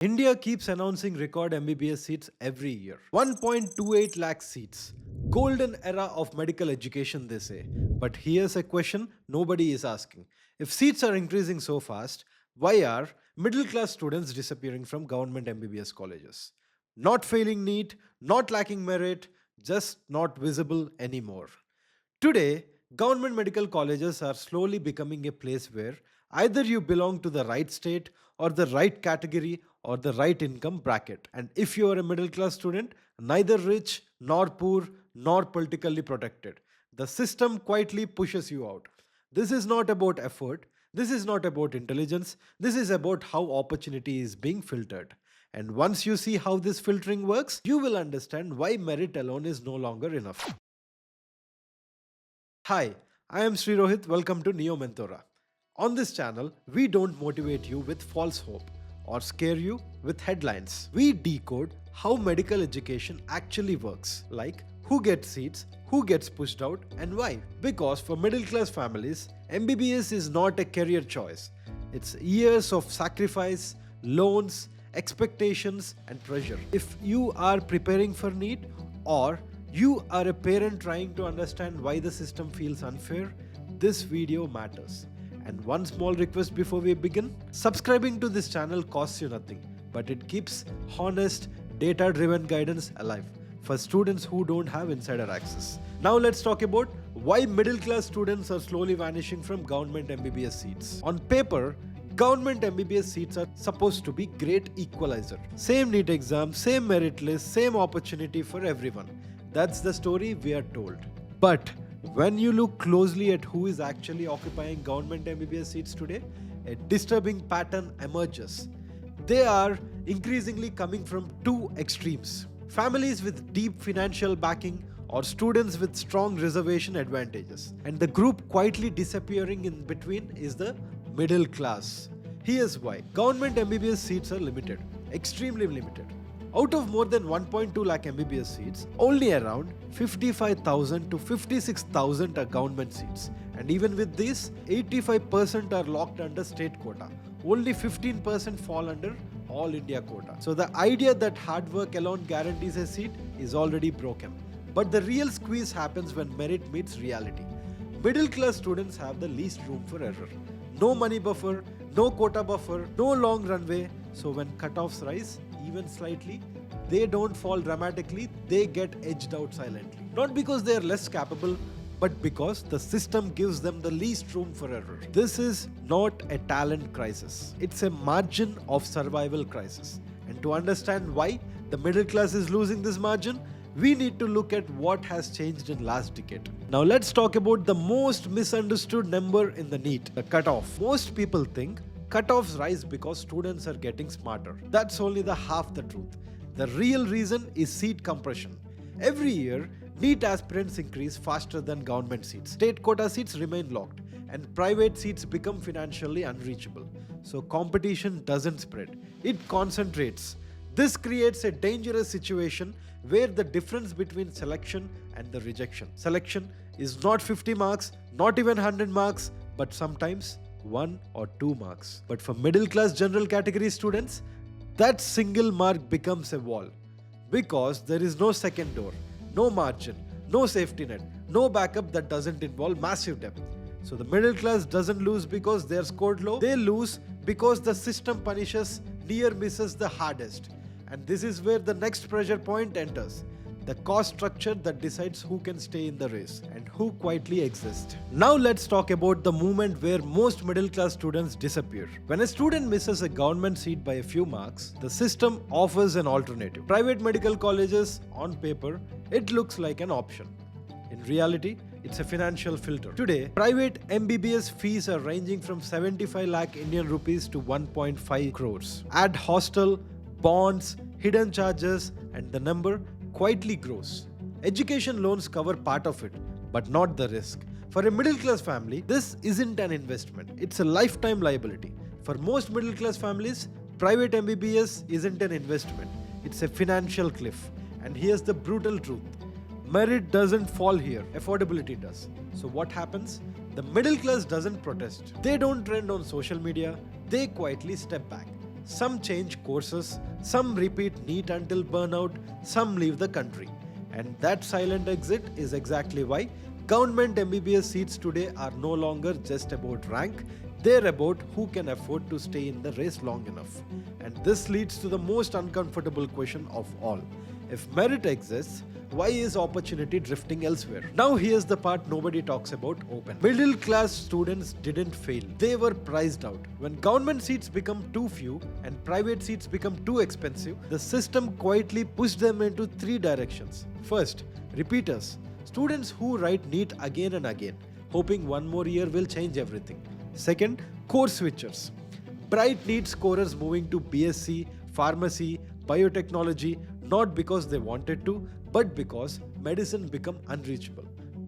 India keeps announcing record MBBS seats every year. 1.28 lakh seats. Golden era of medical education, they say. But here's a question nobody is asking. If seats are increasing so fast, why are middle class students disappearing from government MBBS colleges? Not failing NEET, not lacking merit, just not visible anymore. Today, government medical colleges are slowly becoming a place where either you belong to the right state or the right category or the right income bracket. And if you are a middle class student, neither rich nor poor nor politically protected, the system quietly pushes you out. This is not about effort, this is not about intelligence, this is about how opportunity is being filtered. And once you see how this filtering works, you will understand why merit alone is no longer enough. Hi, I am Sri Rohit. Welcome to Neo Mentora. On this channel, we don't motivate you with false hope or scare you with headlines. We decode how medical education actually works, like who gets seats, who gets pushed out, and why. Because for middle class families, MBBS is not a career choice. It's years of sacrifice, loans, expectations, and pressure. If you are preparing for NEET or you are a parent trying to understand why the system feels unfair, this video matters. And one small request before we begin, subscribing to this channel costs you nothing, but it keeps honest, data-driven guidance alive for students who don't have insider access. Now let's talk about why middle-class students are slowly vanishing from government MBBS seats. On paper, government MBBS seats are supposed to be great equalizer. Same NEET exam, same merit list, same opportunity for everyone. That's the story we are told. But when you look closely at who is actually occupying government MBBS seats today, a disturbing pattern emerges. They are increasingly coming from two extremes: families with deep financial backing or students with strong reservation advantages. And the group quietly disappearing in between is the middle class. Here's why. Government MBBS seats are limited, extremely limited. Out of more than 1.2 lakh MBBS seats, only around 55,000 to 56,000 are government seats. And even with this, 85% are locked under state quota. Only 15% fall under all India quota. So the idea that hard work alone guarantees a seat is already broken. But the real squeeze happens when merit meets reality. Middle class students have the least room for error. No money buffer, no quota buffer, no long runway. So when cutoffs rise, even slightly, they don't fall dramatically, they get edged out silently. Not because they are less capable, but because the system gives them the least room for error. This is not a talent crisis, it's a margin of survival crisis. And to understand why the middle class is losing this margin, we need to look at what has changed in last decade. Now let's talk about the most misunderstood number in the NEET, the cutoff. Most people think cutoffs rise because students are getting smarter. That's only the half the truth. The real reason is seat compression. Every year, NEET aspirants increase faster than government seats. State quota seats remain locked and private seats become financially unreachable. So competition doesn't spread, it concentrates. This creates a dangerous situation where the difference between selection and the rejection. Selection is not 50 marks, not even 100 marks, but sometimes 1 or 2 marks. But for middle class general category students, that single mark becomes a wall. Because there is no second door, no margin, no safety net, no backup that doesn't involve massive depth. So the middle class doesn't lose because they are scored low, they lose because the system punishes near misses the hardest. And this is where the next pressure point enters. The cost structure that decides who can stay in the race and who quietly exist. Now let's talk about the moment where most middle class students disappear. When a student misses a government seat by a few marks, the system offers an alternative. Private medical colleges, on paper, it looks like an option. In reality, it's a financial filter. Today, private MBBS fees are ranging from 75 lakh Indian rupees to 1.5 crores. Add hostel, bonds, hidden charges, and the number quietly grows. Education loans cover part of it, but not the risk. For a middle class family, this isn't an investment, it's a lifetime liability. For most middle class families, private MBBS isn't an investment, it's a financial cliff. And here's the brutal truth: merit doesn't fall here, affordability does. So what happens? The middle class doesn't protest. They don't trend on social media, they quietly step back. Some change courses, some repeat NEET until burnout, some leave the country. And that silent exit is exactly why government MBBS seats today are no longer just about rank, they're about who can afford to stay in the race long enough. And this leads to the most uncomfortable question of all. If merit exists, why is opportunity drifting elsewhere? Now here's the part nobody talks about open. Middle class students didn't fail. They were priced out. When government seats become too few and private seats become too expensive, the system quietly pushed them into three directions. First, repeaters. Students who write NEET again and again, hoping one more year will change everything. Second, course switchers. Bright NEET scorers moving to BSc, pharmacy, biotechnology, not because they wanted to, but because medicine became unreachable.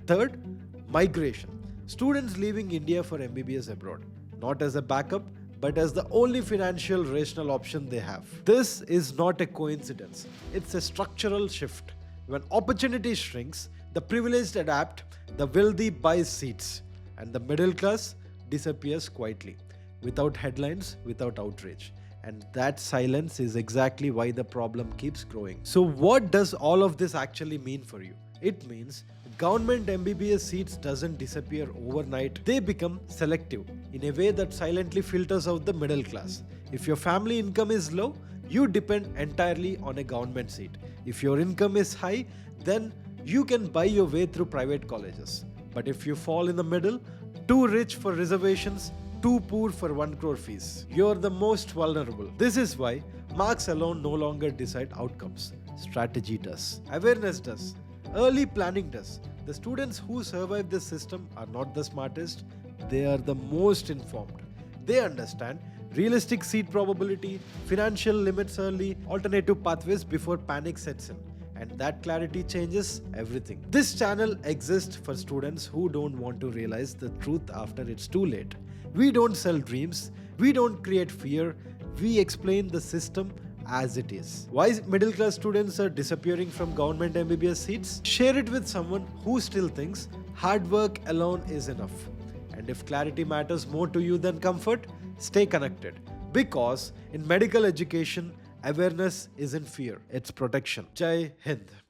Third, migration. Students leaving India for MBBS abroad, not as a backup, but as the only financial rational option they have. This is not a coincidence. It's a structural shift. When opportunity shrinks, the privileged adapt, the wealthy buy seats, and the middle class disappears quietly, without headlines, without outrage. And that silence is exactly why the problem keeps growing. So what does all of this actually mean for you? It means government MBBS seats doesn't disappear overnight. They become selective in a way that silently filters out the middle class. If your family income is low, you depend entirely on a government seat. If your income is high, then you can buy your way through private colleges. But if you fall in the middle, too rich for reservations, too poor for 1 crore fees, you're the most vulnerable. This is why marks alone no longer decide outcomes. Strategy does. Awareness does. Early planning does. The students who survive this system are not the smartest, they are the most informed. They understand realistic seat probability, financial limits early, alternative pathways before panic sets in. And that clarity changes everything. This channel exists for students who don't want to realize the truth after it's too late. We don't sell dreams, we don't create fear, we explain the system as it is. Why middle class students are disappearing from government MBBS seats? Share it with someone who still thinks hard work alone is enough. And if clarity matters more to you than comfort, stay connected. Because in medical education, awareness isn't fear, it's protection. Jai Hind.